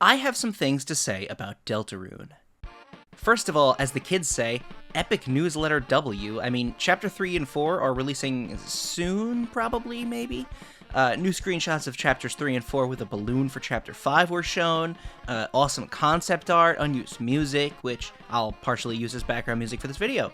I have some things to say about Deltarune. First of all, as the kids say, epic newsletter W. I mean, Chapter 3 and 4 are releasing soon, probably, maybe? New screenshots of Chapters 3 and 4 with a balloon for Chapter 5 were shown, awesome concept art, unused music, which I'll partially use as background music for this video.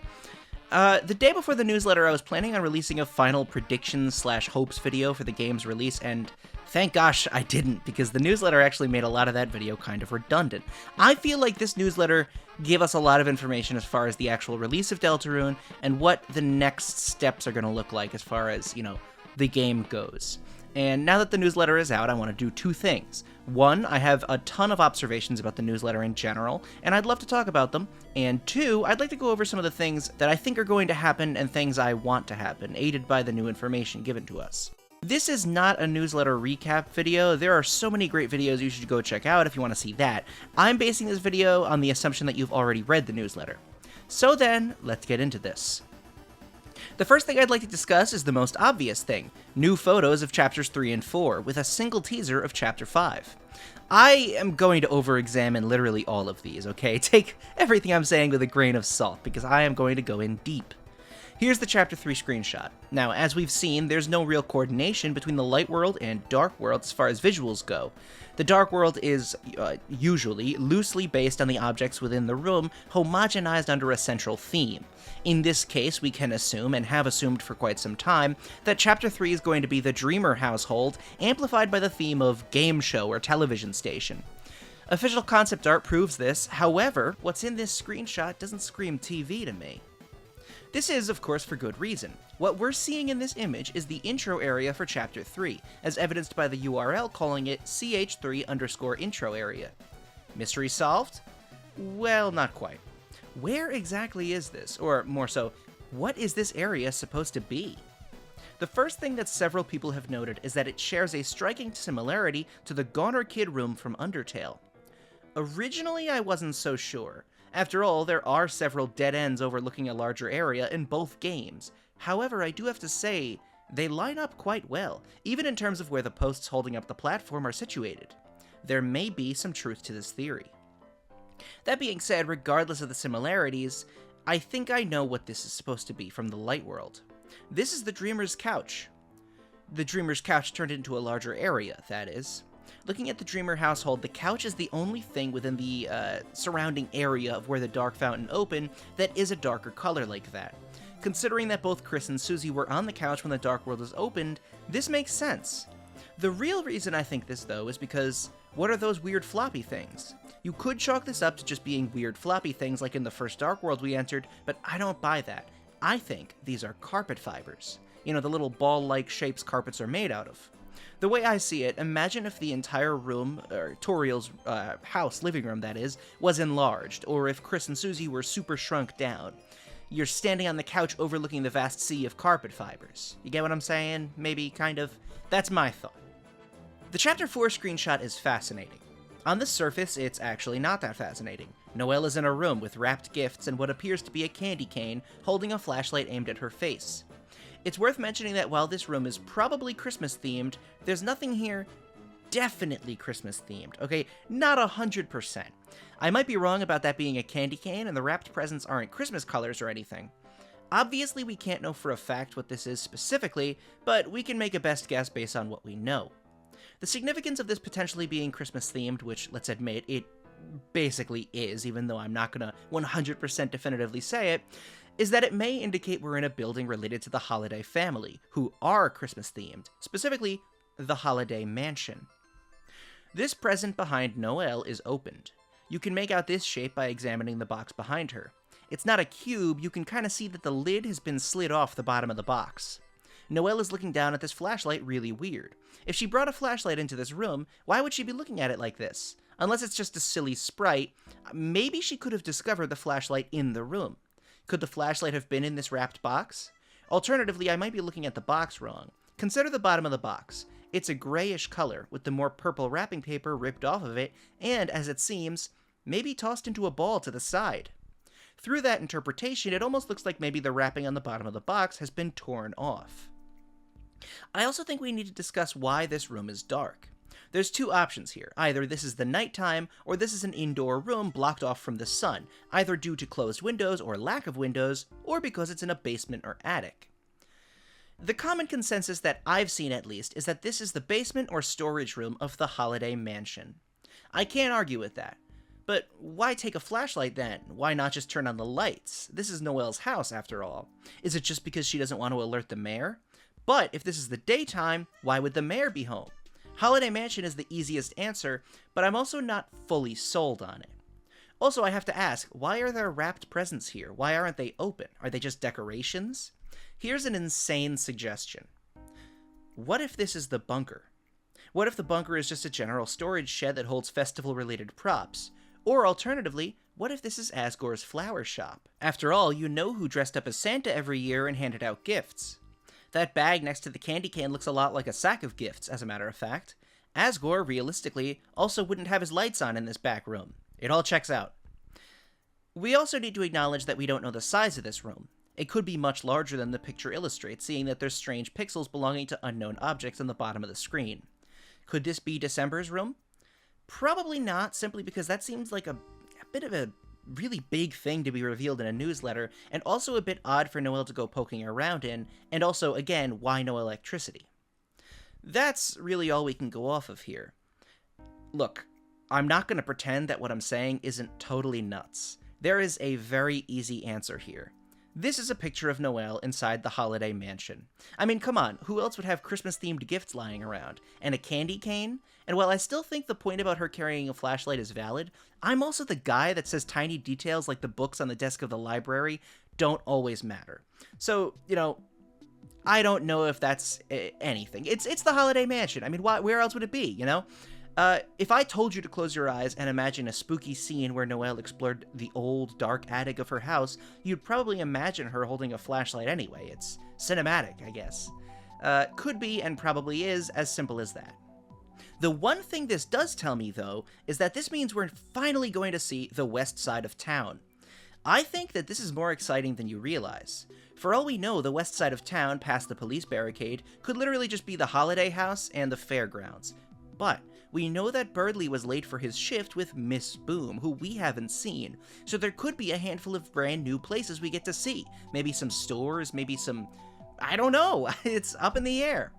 The day before the newsletter, I was planning on releasing a final predictions/hopes video for the game's release, and thank gosh I didn't, because the newsletter actually made a lot of that video kind of redundant. I feel like this newsletter gave us a lot of information as far as the actual release of Deltarune and what the next steps are going to look like as far as, the game goes. And now that the newsletter is out, I want to do two things. One, I have a ton of observations about the newsletter in general, and I'd love to talk about them. And two, I'd like to go over some of the things that I think are going to happen and things I want to happen, aided by the new information given to us. This is not a newsletter recap video. There are so many great videos you should go check out if you want to see that. I'm basing this video on the assumption that you've already read the newsletter. So then, let's get into this. The first thing I'd like to discuss is the most obvious thing, new photos of Chapters 3 and 4, with a single teaser of Chapter 5. I am going to over-examine literally all of these, okay? Take everything I'm saying with a grain of salt, because I am going to go in deep. Here's the Chapter 3 screenshot. Now, as we've seen, there's no real coordination between the light world and dark world as far as visuals go. The dark world is, usually, loosely based on the objects within the room, homogenized under a central theme. In this case, we can assume, and have assumed for quite some time, that Chapter 3 is going to be the Dreamer household, amplified by the theme of game show or television station. Official concept art proves this, however, what's in this screenshot doesn't scream TV to me. This is, of course, for good reason. What we're seeing in this image is the intro area for Chapter 3, as evidenced by the URL calling it ch3_intro area. Mystery solved? Well, not quite. Where exactly is this? Or, more so, what is this area supposed to be? The first thing that several people have noted is that it shares a striking similarity to the Goner Kid room from Undertale. Originally, I wasn't so sure. After all, there are several dead ends overlooking a larger area in both games. However, I do have to say, they line up quite well, even in terms of where the posts holding up the platform are situated. There may be some truth to this theory. That being said, regardless of the similarities, I think I know what this is supposed to be from the light world. This is the Dreamer's couch. The Dreamer's couch turned into a larger area, that is. Looking at the Dreamer household, the couch is the only thing within the surrounding area of where the Dark Fountain opened that is a darker color like that. Considering that both Chris and Susie were on the couch when the Dark World was opened, this makes sense. The real reason I think this, though, is because what are those weird floppy things? You could chalk this up to just being weird floppy things like in the first Dark World we entered, but I don't buy that. I think these are carpet fibers. The little ball-like shapes carpets are made out of. The way I see it, imagine if the entire room, or Toriel's house, living room that is, was enlarged, or if Chris and Susie were super shrunk down. You're standing on the couch overlooking the vast sea of carpet fibers. You get what I'm saying? Maybe, kind of? That's my thought. The Chapter 4 screenshot is fascinating. On the surface, it's actually not that fascinating. Noelle is in a room with wrapped gifts and what appears to be a candy cane, holding a flashlight aimed at her face. It's worth mentioning that while this room is probably Christmas-themed, there's nothing here definitely Christmas-themed, okay? Not 100%. I might be wrong about that being a candy cane and the wrapped presents aren't Christmas colors or anything. Obviously, we can't know for a fact what this is specifically, but we can make a best guess based on what we know. The significance of this potentially being Christmas-themed, which, let's admit, it basically is, even though I'm not gonna 100% definitively say it, is that it may indicate we're in a building related to the Holiday family, who are Christmas-themed, specifically the Holiday Mansion. This present behind Noelle is opened. You can make out this shape by examining the box behind her. It's not a cube, you can kind of see that the lid has been slid off the bottom of the box. Noelle is looking down at this flashlight really weird. If she brought a flashlight into this room, why would she be looking at it like this? Unless it's just a silly sprite, maybe she could have discovered the flashlight in the room. Could the flashlight have been in this wrapped box? Alternatively, I might be looking at the box wrong. Consider the bottom of the box. It's a grayish color, with the more purple wrapping paper ripped off of it, and, as it seems, maybe tossed into a ball to the side. Through that interpretation, it almost looks like maybe the wrapping on the bottom of the box has been torn off. I also think we need to discuss why this room is dark. There's two options here. Either this is the nighttime, or this is an indoor room blocked off from the sun, either due to closed windows or lack of windows, or because it's in a basement or attic. The common consensus that I've seen, at least, is that this is the basement or storage room of the Holiday Mansion. I can't argue with that. But why take a flashlight then? Why not just turn on the lights? This is Noelle's house, after all. Is it just because she doesn't want to alert the mayor? But if this is the daytime, why would the mayor be home? Holiday Mansion is the easiest answer, but I'm also not fully sold on it. Also, I have to ask, why are there wrapped presents here? Why aren't they open? Are they just decorations? Here's an insane suggestion. What if this is the bunker? What if the bunker is just a general storage shed that holds festival-related props? Or alternatively, what if this is Asgore's flower shop? After all, you know who dressed up as Santa every year and handed out gifts. That bag next to the candy can looks a lot like a sack of gifts, as a matter of fact. Asgore, realistically, also wouldn't have his lights on in this back room. It all checks out. We also need to acknowledge that we don't know the size of this room. It could be much larger than the picture illustrates, seeing that there's strange pixels belonging to unknown objects on the bottom of the screen. Could this be December's room? Probably not, simply because that seems like a bit of a really big thing to be revealed in a newsletter, and also a bit odd for Noelle to go poking around in, and also, again, why no electricity? That's really all we can go off of here. Look, I'm not going to pretend that what I'm saying isn't totally nuts. There is a very easy answer here. This is a picture of Noelle inside the Holiday Mansion. I mean, come on, who else would have Christmas-themed gifts lying around? And a candy cane? And while I still think the point about her carrying a flashlight is valid, I'm also the guy that says tiny details like the books on the desk of the library don't always matter. So, I don't know if that's anything. It's the Holiday Mansion. I mean, where else would it be, If I told you to close your eyes and imagine a spooky scene where Noelle explored the old, dark attic of her house, you'd probably imagine her holding a flashlight anyway. It's cinematic, I guess. Could be, and probably is, as simple as that. The one thing this does tell me, though, is that this means we're finally going to see the west side of town. I think that this is more exciting than you realize. For all we know, the west side of town, past the police barricade, could literally just be the Holiday House and the fairgrounds. But we know that Birdley was late for his shift with Miss Boom, who we haven't seen, so there could be a handful of brand new places we get to see. Maybe some stores, maybe some... I don't know, it's up in the air.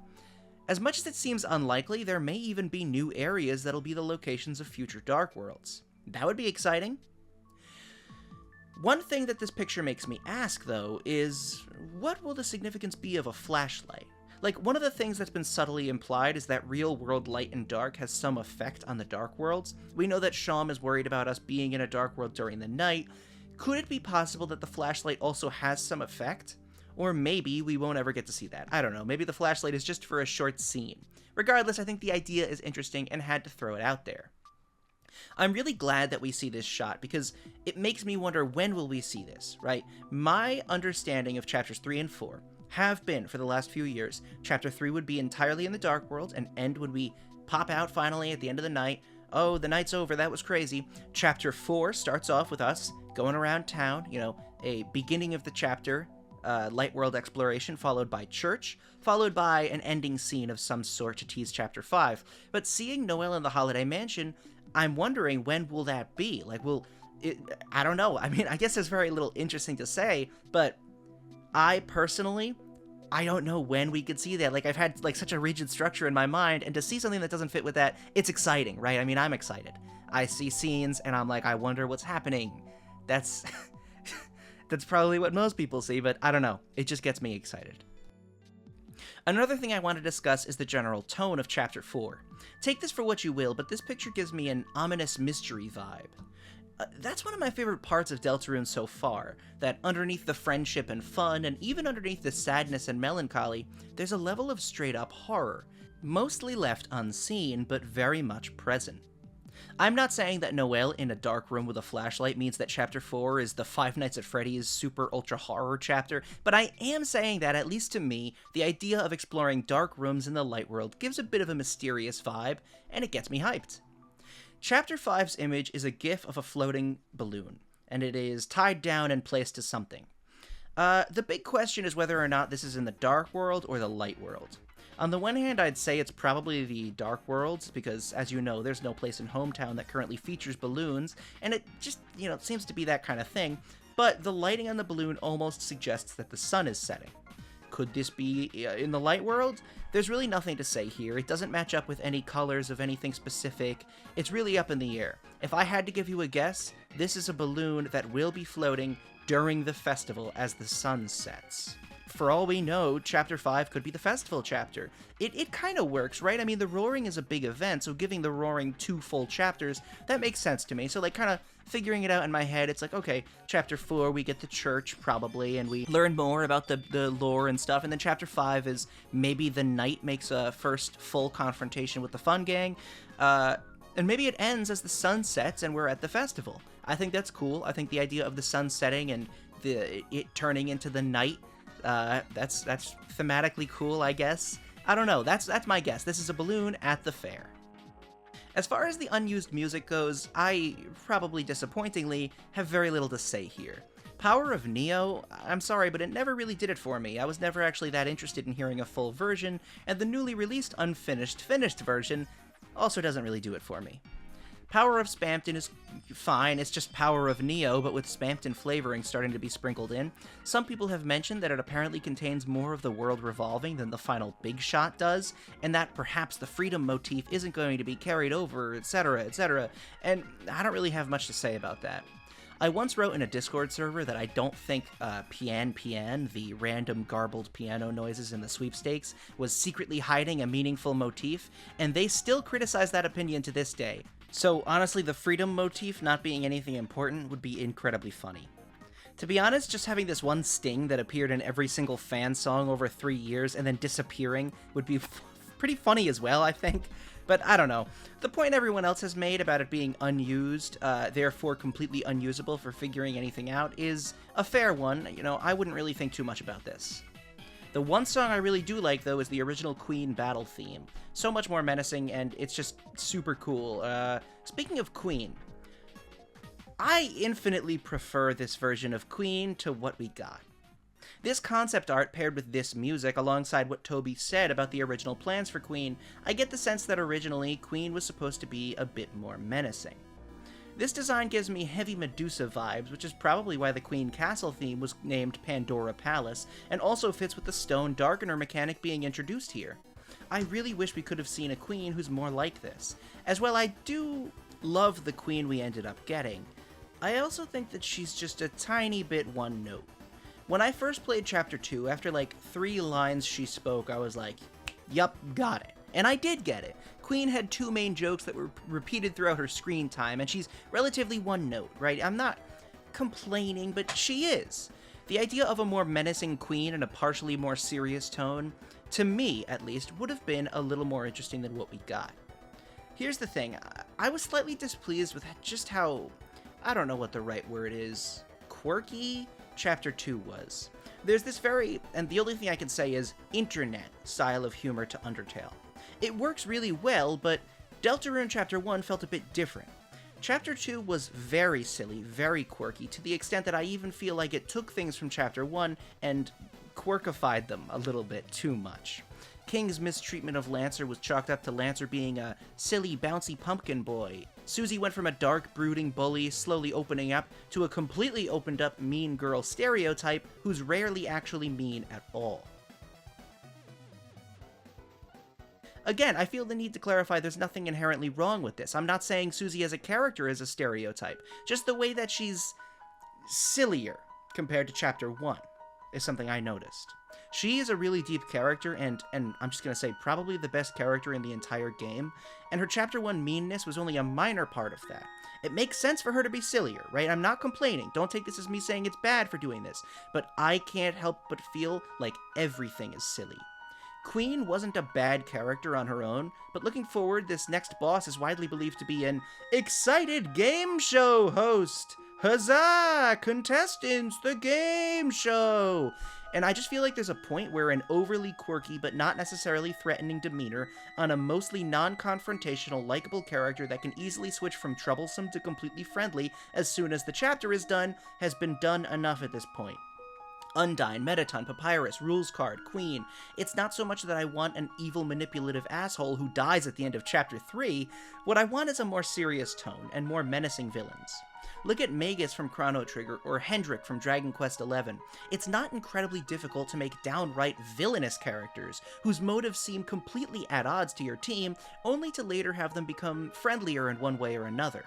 As much as it seems unlikely, there may even be new areas that'll be the locations of future Dark Worlds. That would be exciting. One thing that this picture makes me ask, though, is what will the significance be of a flashlight? Like, one of the things that's been subtly implied is that real-world light and dark has some effect on the Dark Worlds. We know that Shawm is worried about us being in a Dark World during the night. Could it be possible that the flashlight also has some effect? Or maybe we won't ever get to see that. I don't know. Maybe the flashlight is just for a short scene. Regardless, I think the idea is interesting and had to throw it out there. I'm really glad that we see this shot, because it makes me wonder, when will we see this, right? My understanding of chapters 3 and 4 have been, for the last few years, chapter 3 would be entirely in the Dark World and end when we pop out finally at the end of the night. Oh, the night's over, that was crazy. Chapter 4 starts off with us going around town, a beginning of the chapter, light world exploration, followed by church, followed by an ending scene of some sort to tease chapter 5. But seeing Noelle in the Holiday Mansion, I'm wondering, when will that be? I don't know. I mean, I guess there's very little interesting to say, but I personally, I don't know when we could see that. I've had such a rigid structure in my mind, and to see something that doesn't fit with that, it's exciting, right? I mean, I'm excited. I see scenes and I'm like, I wonder what's happening. That's that's probably what most people see, but I don't know. It just gets me excited. Another thing I want to discuss is the general tone of chapter 4. Take this for what you will, but this picture gives me an ominous mystery vibe. That's one of my favorite parts of Deltarune so far, that underneath the friendship and fun, and even underneath the sadness and melancholy, there's a level of straight-up horror, mostly left unseen, but very much present. I'm not saying that Noelle in a dark room with a flashlight means that chapter 4 is the Five Nights at Freddy's super ultra horror chapter, but I am saying that, at least to me, the idea of exploring dark rooms in the light world gives a bit of a mysterious vibe, and it gets me hyped. Chapter 5's image is a gif of a floating balloon, and it is tied down and placed to something. The big question is whether or not this is in the dark world or the light world. On the one hand, I'd say it's probably the Dark Worlds, because, as you know, there's no place in Hometown that currently features balloons, and it just, seems to be that kind of thing, but the lighting on the balloon almost suggests that the sun is setting. Could this be in the Light World? There's really nothing to say here. It doesn't match up with any colors of anything specific. It's really up in the air. If I had to give you a guess, this is a balloon that will be floating during the festival as the sun sets. For all we know, Chapter 5 could be the festival chapter. It kind of works, right? I mean, the Roaring is a big event, so giving the Roaring 2 full chapters, that makes sense to me. So, kind of figuring it out in my head, it's like, okay, Chapter 4, we get the church, probably, and we learn more about the lore and stuff, and then Chapter 5 is maybe the knight makes a first full confrontation with the Fun Gang, and maybe it ends as the sun sets and we're at the festival. I think that's cool. I think the idea of the sun setting and it turning into the night, that's thematically cool, I guess. I don't know. That's my guess. This is a balloon at the fair. As far as the unused music goes, I, probably disappointingly, have very little to say here. Power of Neo, I'm sorry, but it never really did it for me. I was never actually that interested in hearing a full version, and the newly released unfinished finished version also doesn't really do it for me. Power of Spamton is fine, it's just Power of Neo, but with Spamton flavoring starting to be sprinkled in. Some people have mentioned that it apparently contains more of the world revolving than the final Big Shot does, and that perhaps the freedom motif isn't going to be carried over, etc., etc., and I don't really have much to say about that. I once wrote in a Discord server that I don't think Pian, the random garbled piano noises in the sweepstakes, was secretly hiding a meaningful motif, and they still criticize that opinion to this day. So honestly, the freedom motif not being anything important would be incredibly funny. To be honest, just having this one sting that appeared in every single fan song over 3 years and then disappearing would be pretty funny as well, I think. But I don't know. The point everyone else has made about it being unused, therefore completely unusable for figuring anything out, is a fair one. I wouldn't really think too much about this. The one song I really do like, though, is the original Queen battle theme. So much more menacing, and it's just super cool. Speaking of Queen, I infinitely prefer this version of Queen to what we got. This concept art paired with this music alongside what Toby said about the original plans for Queen, I get the sense that originally Queen was supposed to be a bit more menacing. This design gives me heavy Medusa vibes, which is probably why the Queen Castle theme was named Pandora Palace, and also fits with the stone darkener mechanic being introduced here. I really wish we could have seen a Queen who's more like this. As well, I do love the Queen we ended up getting. I also think that she's just a tiny bit one note. When I first played Chapter 2, after 3 lines she spoke, I was like, yup, got it. And I did get it. Queen had 2 main jokes that were repeated throughout her screen time, and she's relatively one note, right? I'm not complaining, but she is. The idea of a more menacing Queen in a partially more serious tone, to me at least, would have been a little more interesting than what we got. Here's the thing, I was slightly displeased with just how, I don't know what the right word is, quirky Chapter 2 was. There's this and the only thing I can say is, internet style of humor to Undertale. It works really well, but Deltarune Chapter 1 felt a bit different. Chapter 2 was very silly, very quirky, to the extent that I even feel like it took things from Chapter 1 and quirkified them a little bit too much. King's mistreatment of Lancer was chalked up to Lancer being a silly, bouncy pumpkin boy. Susie went from a dark, brooding bully slowly opening up to a completely opened up mean girl stereotype who's rarely actually mean at all. Again, I feel the need to clarify there's nothing inherently wrong with this. I'm not saying Susie as a character is a stereotype, just the way that she's sillier compared to Chapter 1 is something I noticed. She is a really deep character, and I'm just gonna say probably the best character in the entire game, and her Chapter 1 meanness was only a minor part of that. It makes sense for her to be sillier, right? I'm not complaining. Don't take this as me saying it's bad for doing this, but I can't help but feel like everything is silly. Queen wasn't a bad character on her own, but looking forward, this next boss is widely believed to be an excited game show host. Huzzah! Contestants, the game show! And I just feel like there's a point where an overly quirky but not necessarily threatening demeanor on a mostly non-confrontational, likable character that can easily switch from troublesome to completely friendly as soon as the chapter is done has been done enough at this point. Undyne, Mettaton, Papyrus, Rules Card, Queen. It's not so much that I want an evil, manipulative asshole who dies at the end of Chapter 3. What I want is a more serious tone and more menacing villains. Look at Magus from Chrono Trigger or Hendrik from Dragon Quest XI. It's not incredibly difficult to make downright villainous characters whose motives seem completely at odds to your team, only to later have them become friendlier in one way or another.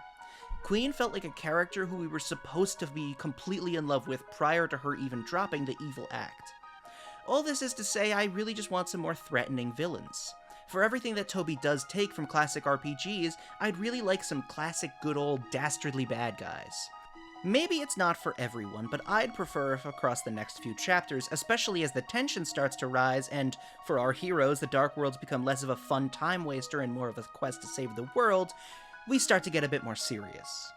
Queen felt like a character who we were supposed to be completely in love with prior to her even dropping the evil act. All this is to say, I really just want some more threatening villains. For everything that Toby does take from classic RPGs, I'd really like some classic good old dastardly bad guys. Maybe it's not for everyone, but I'd prefer if across the next few chapters, especially as the tension starts to rise and, for our heroes, the Dark Worlds become less of a fun time waster and more of a quest to save the world, we start to get a bit more serious.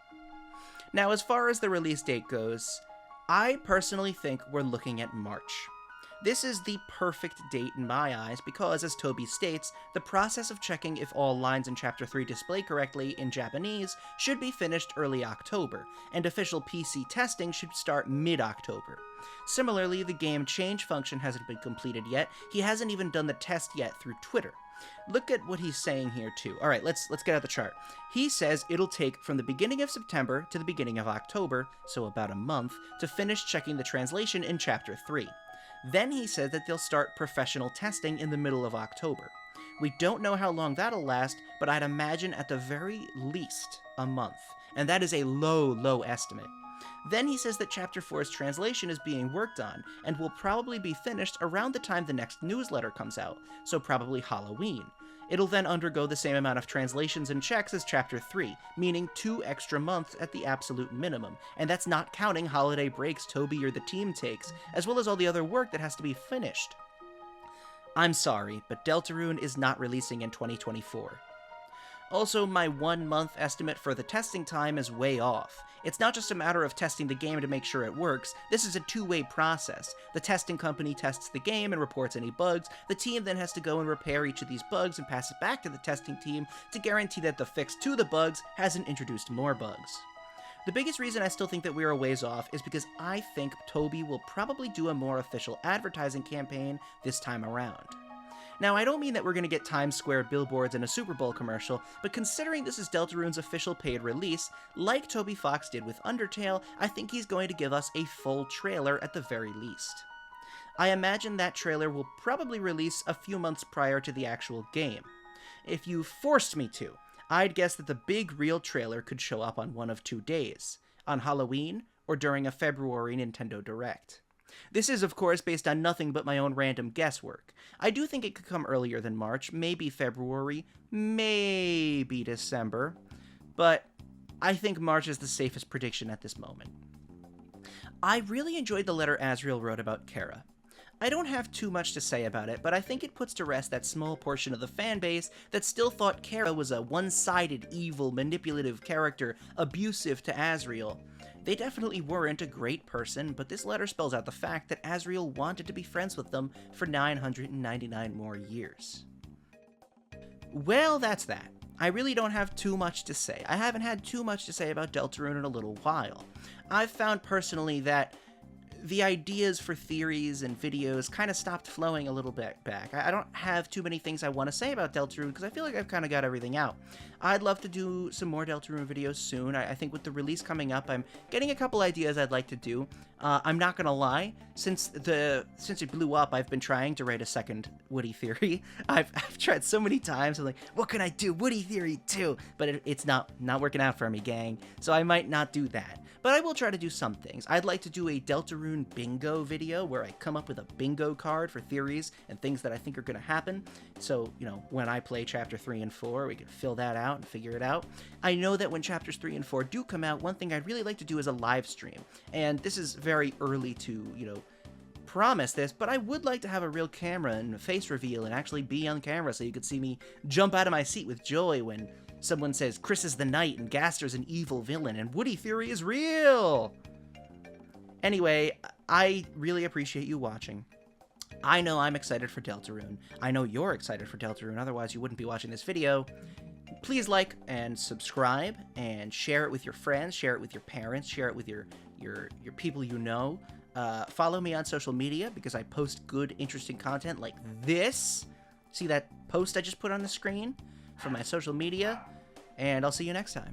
Now, as far as the release date goes, I personally think we're looking at March. This is the perfect date in my eyes because, as Toby states, the process of checking if all lines in Chapter 3 display correctly in Japanese should be finished early October, and official PC testing should start mid-October. Similarly, the game change function hasn't been completed yet. He hasn't even done the test yet through Twitter. Look at what he's saying here, too. Alright, let's get out the chart. He says it'll take from the beginning of September to the beginning of October, so about a month, to finish checking the translation in Chapter 3. Then he said that they'll start professional testing in the middle of October. We don't know how long that'll last, but I'd imagine at the very least a month, and that is a low estimate. Then he says that Chapter 4's translation is being worked on, and will probably be finished around the time the next newsletter comes out, so probably Halloween. It'll then undergo the same amount of translations and checks as Chapter 3, meaning 2 extra months at the absolute minimum, and that's not counting holiday breaks Toby or the team takes, as well as all the other work that has to be finished. I'm sorry, but Deltarune is not releasing in 2024. Also, my 1 month estimate for the testing time is way off. It's not just a matter of testing the game to make sure it works, this is a two-way process. The testing company tests the game and reports any bugs, the team then has to go and repair each of these bugs and pass it back to the testing team to guarantee that the fix to the bugs hasn't introduced more bugs. The biggest reason I still think that we're a ways off is because I think Toby will probably do a more official advertising campaign this time around. Now, I don't mean that we're going to get Times Square billboards and a Super Bowl commercial, but considering this is Deltarune's official paid release, like Toby Fox did with Undertale, I think he's going to give us a full trailer at the very least. I imagine that trailer will probably release a few months prior to the actual game. If you forced me to, I'd guess that the big real trailer could show up on one of 2 days, on Halloween or during a February Nintendo Direct. This is, of course, based on nothing but my own random guesswork. I do think it could come earlier than March, maybe February, maybe December, but I think March is the safest prediction at this moment. I really enjoyed the letter Asriel wrote about Chara. I don't have too much to say about it, but I think it puts to rest that small portion of the fanbase that still thought Chara was a one-sided, evil, manipulative character, abusive to Asriel. They definitely weren't a great person, but this letter spells out the fact that Asriel wanted to be friends with them for 999 more years. Well, that's that. I really don't have too much to say. I haven't had too much to say about Deltarune in a little while. I've found personally that the ideas for theories and videos kind of stopped flowing a little bit back. I don't have too many things I want to say about Deltarune because I feel like I've kind of got everything out. I'd love to do some more Deltarune videos soon. I think with the release coming up, I'm getting a couple ideas I'd like to do. I'm not gonna lie, since it blew up, I've been trying to write a second Woody theory. I've tried so many times. I'm like, what can I do? Woody theory 2, but it's not working out for me, gang. So I might not do that. But I will try to do some things. I'd like to do a Deltarune bingo video where I come up with a bingo card for theories and things that I think are going to happen. So, when I play Chapter 3 and 4, we can fill that out and figure it out. I know that when Chapters 3 and 4 do come out, one thing I'd really like to do is a live stream. And this is very early to, promise this, but I would like to have a real camera and a face reveal and actually be on camera so you could see me jump out of my seat with joy when someone says Chris is the knight and Gaster's an evil villain and Woody theory is real. Anyway, I really appreciate you watching. I know I'm excited for Deltarune. I know you're excited for Deltarune, otherwise you wouldn't be watching this video. Please like and subscribe and share it with your friends, share it with your parents, share it with your people you know. Follow me on social media because I post good, interesting content like this. See that post I just put on the screen from my social media? And I'll see you next time.